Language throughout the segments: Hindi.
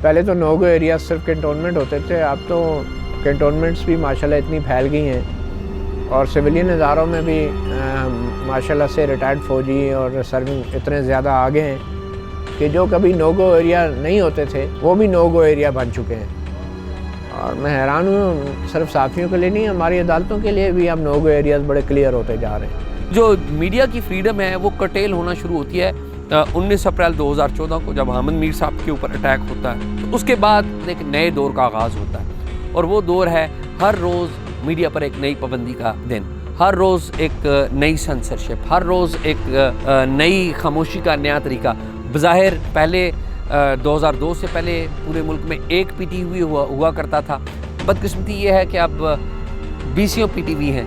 पहले तो नो गो एरिया सिर्फ कैंटोनमेंट होते थे, अब तो कैंटोनमेंट्स भी माशाल्लाह इतनी फैल गई हैं और सिविलियन इदारों में भी माशाल्लाह से रिटायर्ड फ़ौजी और सर्विंग इतने ज़्यादा आ गए हैं कि जो कभी नो गो एरिया नहीं होते थे वो भी नो गो एरिया बन चुके हैं। और मैं हैरान हूँ, सिर्फ साफ़ियों के लिए नहीं, हमारी अदालतों के लिए भी अब नो गो एरियाज़ बड़े क्लियर होते जा रहे हैं। जो मीडिया की फ्रीडम है वो कर्टेल होना शुरू होती है 19 अप्रैल 2014 को, जब अहमद मीर साहब के ऊपर अटैक होता है। तो उसके बाद एक नए दौर का आगाज़ होता है और वो दौर है हर रोज़ मीडिया पर एक नई पाबंदी का दिन, हर रोज़ एक नई सेंसरशिप, हर रोज़ एक नई खामोशी का नया तरीका। बज़ाहिर पहले 2002 से पहले पूरे मुल्क में एक पीटीवी हुआ करता था। बदकिस्मती ये है कि अब 20 पीटीवी हैं।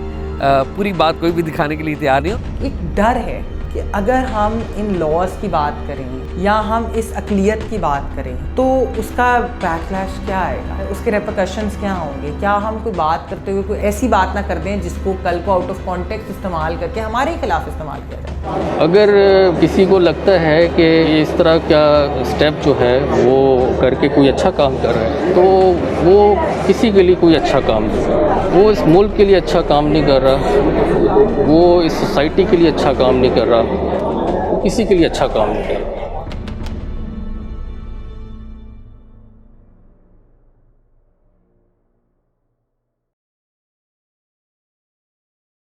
पूरी बात कोई भी दिखाने के लिए तैयार नहीं हो। एक डर है कि अगर हम इन लॉज की बात करें या हम इस अक़लियत की बात करें तो उसका बैकलैश क्या आएगा, उसके रेपरकशंस क्या होंगे। क्या हम कोई बात करते हुए कोई ऐसी बात ना कर दें जिसको कल को आउट ऑफ कॉन्टेक्स्ट इस्तेमाल करके हमारे खिलाफ इस्तेमाल किया जाए। अगर किसी को लगता है कि इस तरह का स्टेप जो है वो करके कोई अच्छा काम कर रहा है तो वो किसी के लिए कोई अच्छा काम नहीं कर रहा, वो इस मुल्क के लिए अच्छा काम नहीं कर रहा, वो इस सोसाइटी के लिए अच्छा काम नहीं कर रहा, वो किसी के लिए अच्छा काम नहीं कर रहा।